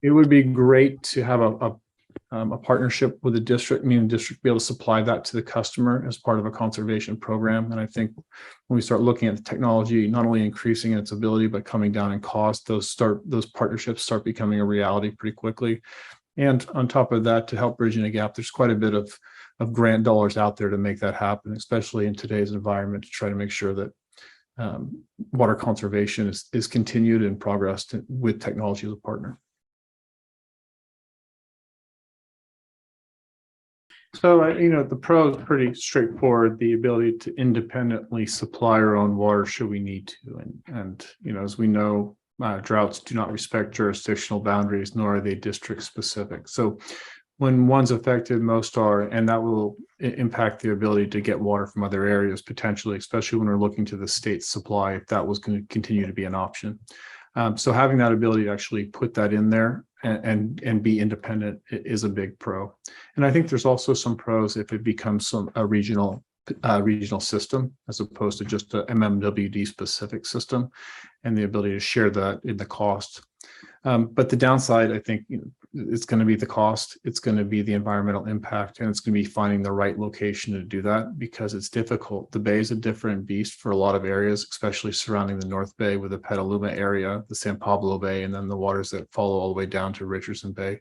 It would be great to have a partnership with the district, meaning the district be able to supply that to the customer as part of a conservation program. And I think when we start looking at the technology, not only increasing its ability, but coming down in cost, those partnerships start becoming a reality pretty quickly. And on top of that, to help bridging a gap, there's quite a bit of grant dollars out there to make that happen, especially in today's environment, to try to make sure that water conservation is continued and progressed with technology as a partner. So, the pro is pretty straightforward, the ability to independently supply our own water should we need to. And as we know, droughts do not respect jurisdictional boundaries, nor are they district specific. So when one's affected, most are, and that will impact the ability to get water from other areas potentially, especially when we're looking to the state's supply, if that was going to continue to be an option. So having that ability to actually put that in there and be independent is a big pro. And I think there's also some pros if it becomes a regional system as opposed to just a MMWD specific system, and the ability to share that in the cost. But the downside, I think, it's going to be the cost, it's going to be the environmental impact, and it's going to be finding the right location to do that, because it's difficult. The bay is a different beast for a lot of areas, especially surrounding the North Bay with the Petaluma area, the San Pablo Bay, and then the waters that follow all the way down to Richardson Bay,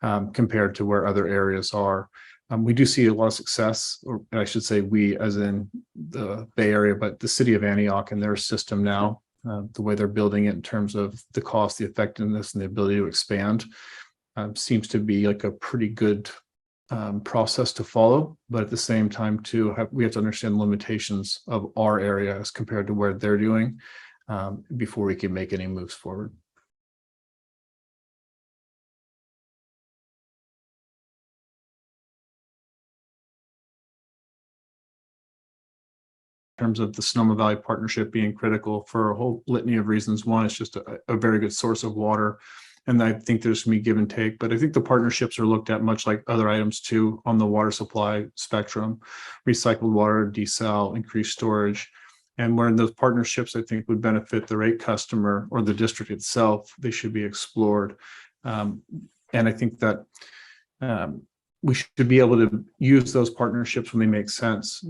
compared to where other areas are. We do see a lot of success, or I should say we as in the Bay Area, but the city of Antioch and their system now, the way they're building it in terms of the cost, the effectiveness, and the ability to expand, seems to be like a pretty good process to follow. But at the same time, too, we have to understand the limitations of our area as compared to where they're doing before we can make any moves forward. In terms of the Sonoma Valley Partnership being critical for a whole litany of reasons. One, it's just a very good source of water, and I think there's going to be give and take, but I think the partnerships are looked at much like other items too on the water supply spectrum: recycled water, desal, increased storage. And where in those partnerships I think would benefit the rate customer or the district itself, they should be explored. And I think that we should be able to use those partnerships when they make sense.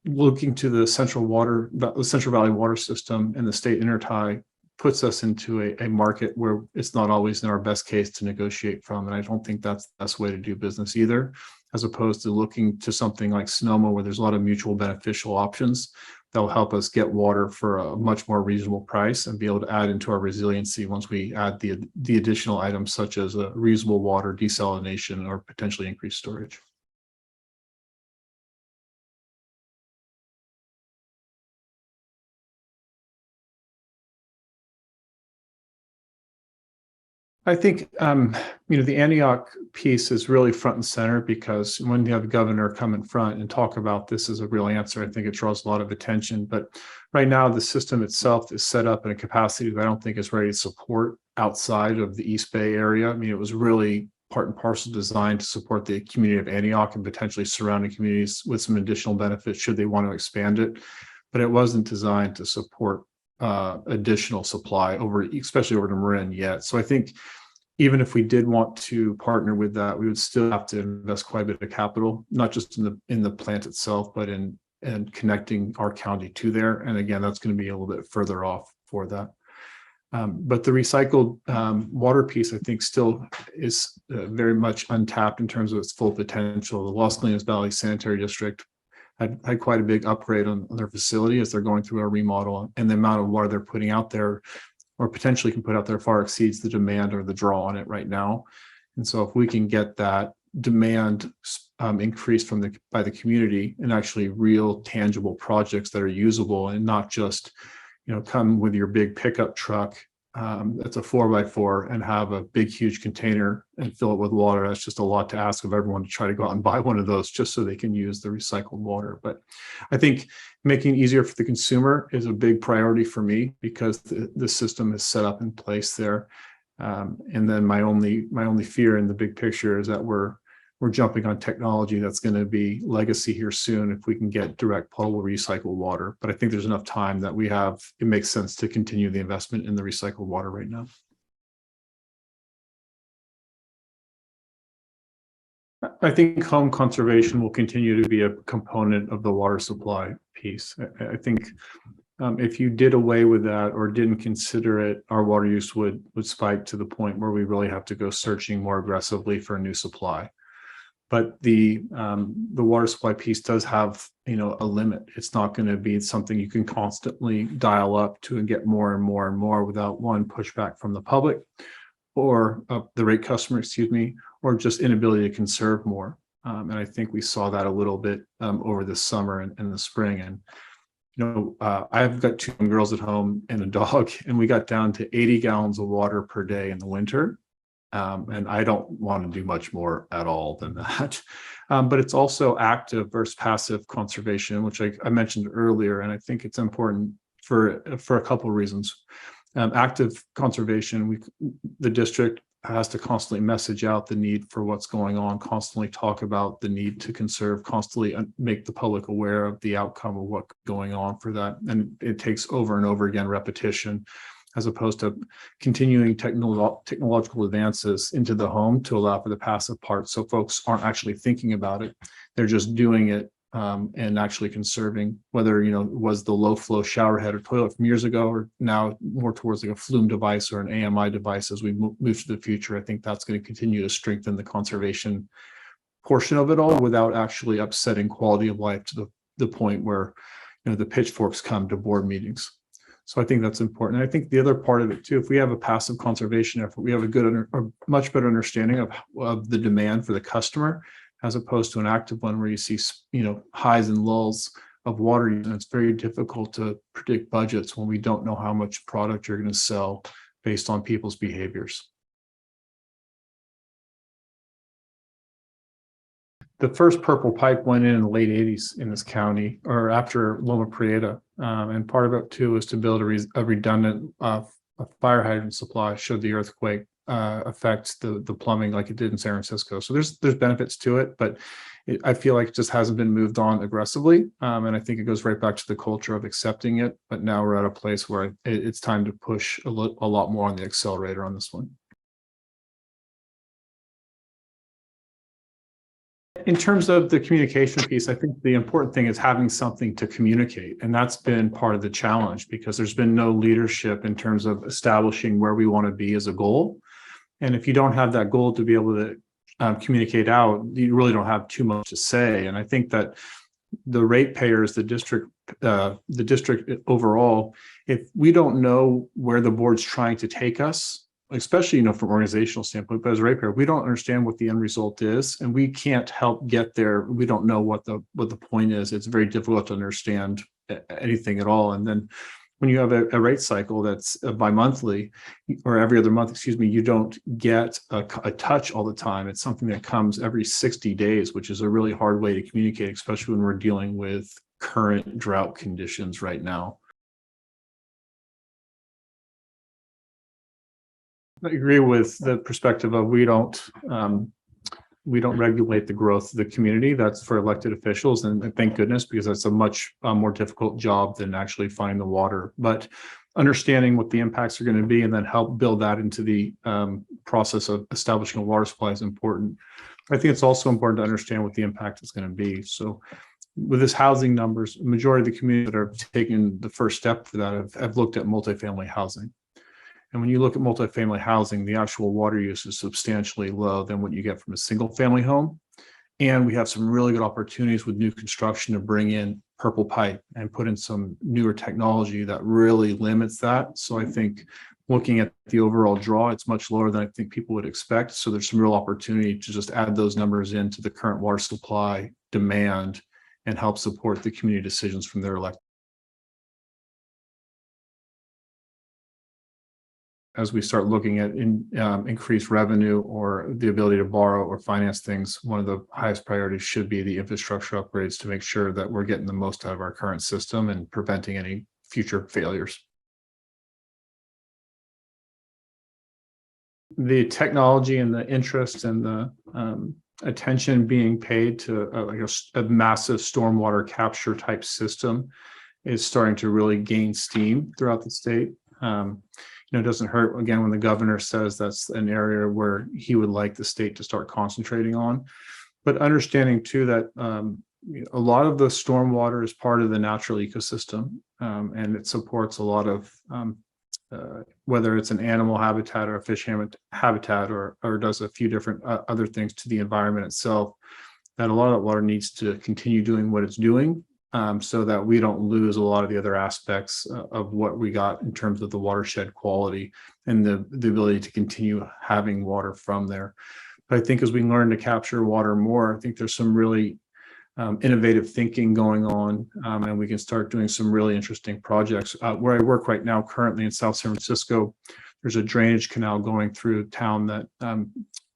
Looking to the Central Valley water system and the state intertie puts us into a market where it's not always in our best case to negotiate from. And I don't think that's the best way to do business either, as opposed to looking to something like Sonoma, where there's a lot of mutual beneficial options that will help us get water for a much more reasonable price and be able to add into our resiliency once we add the additional items such as a reusable water, desalination, or potentially increased storage. I think, the Antioch piece is really front and center, because when you have the governor come in front and talk about this as a real answer, I think it draws a lot of attention. But right now, the system itself is set up in a capacity that I don't think is ready to support outside of the East Bay area. I mean, it was really part and parcel designed to support the community of Antioch and potentially surrounding communities with some additional benefits should they want to expand it. But it wasn't designed to support additional supply especially over to Marin yet. So I think even if we did want to partner with that, we would still have to invest quite a bit of capital, not just in the plant itself, but in connecting our county to there. And again, that's going to be a little bit further off for that. But the recycled water piece, I think, still is very much untapped in terms of its full potential. The Los Colinas Valley Sanitary District had quite a big upgrade on their facility as they're going through a remodel, and the amount of water they're putting out there, or potentially can put out there, far exceeds the demand or the draw on it right now. And so if we can get that demand increased by the community, and actually real tangible projects that are usable, and not just come with your big pickup truck that's a 4x4 and have a big huge container and fill it with water. That's just a lot to ask of everyone to try to go out and buy one of those just so they can use the recycled water. But I think making it easier for the consumer is a big priority for me, because the system is set up in place there. And then my only fear in the big picture is that we're jumping on technology that's going to be legacy here soon if we can get direct potable recycled water. But I think there's enough time that it makes sense to continue the investment in the recycled water right now. I think home conservation will continue to be a component of the water supply piece. I think if you did away with that or didn't consider it, our water use would spike to the point where we really have to go searching more aggressively for a new supply. But the water supply piece does have, a limit. It's not going to be something you can constantly dial up to and get more and more and more without one pushback from the public or the rate customer, or just inability to conserve more. And I think we saw that a little bit over the summer and the spring. And I've got two young girls at home and a dog, and we got down to 80 gallons of water per day in the winter. And I don't want to do much more at all than that. But it's also active versus passive conservation, which I mentioned earlier. And I think it's important for a couple of reasons. Active conservation, the district has to constantly message out the need for what's going on, constantly talk about the need to conserve, constantly make the public aware of the outcome of what's going on for that. And it takes over and over again repetition, as opposed to continuing technological advances into the home to allow for the passive part. So folks aren't actually thinking about it. They're just doing it and actually conserving, whether, it was the low flow shower head or toilet from years ago, or now more towards like a flume device or an AMI device as we move to the future. I think that's going to continue to strengthen the conservation portion of it all without actually upsetting quality of life to the point where, the pitchforks come to board meetings. So I think that's important. And I think the other part of it too, if we have a passive conservation effort, we have a much better understanding of the demand for the customer, as opposed to an active one where you see, highs and lulls of water use. And it's very difficult to predict budgets when we don't know how much product you're going to sell based on people's behaviors. The first purple pipe went in the late 80s in this county, or after Loma Prieta. And part of it too was to build a redundant a fire hydrant supply should the earthquake affect the plumbing like it did in San Francisco. So there's benefits to it, but I feel like it just hasn't been moved on aggressively. And I think it goes right back to the culture of accepting it. But now we're at a place where it's time to push a lot more on the accelerator on this one. In terms of the communication piece, I think the important thing is having something to communicate. And that's been part of the challenge, because there's been no leadership in terms of establishing where we want to be as a goal. And if you don't have that goal to be able to communicate out, you really don't have too much to say. And I think that the ratepayers, the district overall, if we don't know where the board's trying to take us, especially, from organizational standpoint, but as a ratepayer, we don't understand what the end result is, and we can't help get there. We don't know what the point is. It's very difficult to understand anything at all. And then when you have a rate cycle that's bi-monthly or every other month, you don't get a touch all the time. It's something that comes every 60 days, which is a really hard way to communicate, especially when we're dealing with current drought conditions right now. I agree with the perspective of we don't regulate the growth of the community. That's for elected officials, and thank goodness, because that's a much more difficult job than actually finding the water. But understanding what the impacts are going to be and then help build that into the process of establishing a water supply is important. I think it's also important to understand what the impact is going to be. So with this housing numbers, the majority of the communities that are taking the first step for that have looked at multifamily housing. And when you look at multifamily housing, the actual water use is substantially low than what you get from a single family home. And we have some really good opportunities with new construction to bring in purple pipe and put in some newer technology that really limits that. So I think looking at the overall draw, it's much lower than I think people would expect. So there's some real opportunity to just add those numbers into the current water supply demand and help support the community decisions from their elected. As we start looking at increased revenue or the ability to borrow or finance things, one of the highest priorities should be the infrastructure upgrades to make sure that we're getting the most out of our current system and preventing any future failures. The technology and the interest and the attention being paid to like a massive stormwater capture type system is starting to really gain steam throughout the state. It doesn't hurt, again, when the governor says that's an area where he would like the state to start concentrating on. but understanding too that a lot of the stormwater is part of the natural ecosystem, and it supports a lot of whether it's an animal habitat or a fish habitat, or does a few different other things to the environment itself, that a lot of that water needs to continue doing what it's doing, so that we don't lose a lot of the other aspects of what we got in terms of the watershed quality and the ability to continue having water from there. But I think as we learn to capture water more, I think there's some really innovative thinking going on, and we can start doing some really interesting projects. Where I work right now, currently in South San Francisco, there's a drainage canal going through town that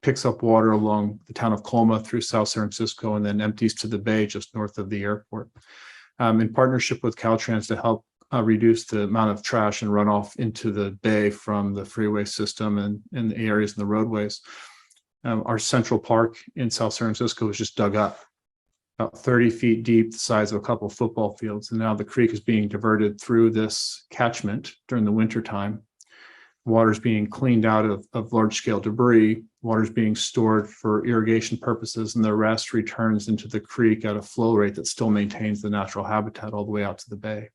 picks up water along the town of Colma through South San Francisco and then empties to the bay just north of the airport. In partnership with Caltrans to help reduce the amount of trash and runoff into the bay from the freeway system and the areas in the roadways. Our Central Park in South San Francisco was just dug up, about 30 feet deep, the size of a couple of football fields. And now the creek is being diverted through this catchment during the winter time. Water is being cleaned out of large scale debris. Water is being stored for irrigation purposes, and the rest returns into the creek at a flow rate that still maintains the natural habitat all the way out to the bay.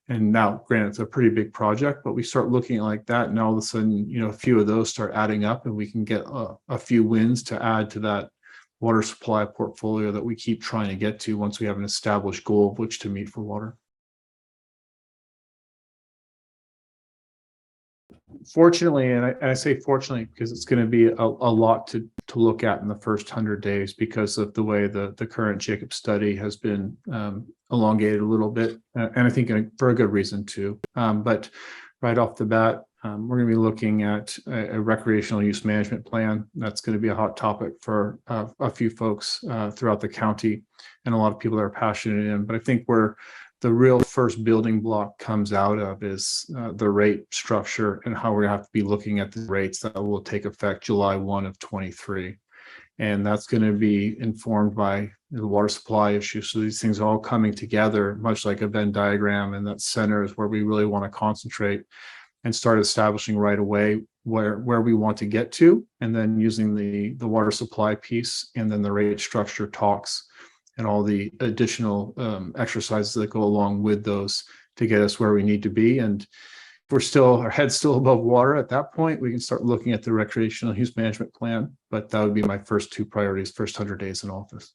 And now, granted, it's a pretty big project, but we start looking at like that, and all of a sudden, a few of those start adding up, and we can get a few wins to add to that water supply portfolio that we keep trying to get to once we have an established goal of which to meet for water. Fortunately, and I say fortunately because it's going to be a lot to look at in the first 100 days because of the way the current Jacob study has been elongated a little bit, and I think for a good reason too. But right off the bat, we're going to be looking at a recreational use management plan. That's going to be a hot topic for a few folks throughout the county and a lot of people that are passionate in. But I think where the real first building block comes out of is the rate structure and how we're going to have to be looking at the rates that will take effect July 1 of 23. And that's going to be informed by the water supply issue. So these things are all coming together, much like a Venn diagram, and that center is where we really want to concentrate and start establishing right away where we want to get to, and then using the water supply piece and then the rate structure talks and all the additional exercises that go along with those to get us where we need to be. And if our head's still above water at that point, we can start looking at the recreational use management plan. But that would be my first two priorities, first 100 days in office.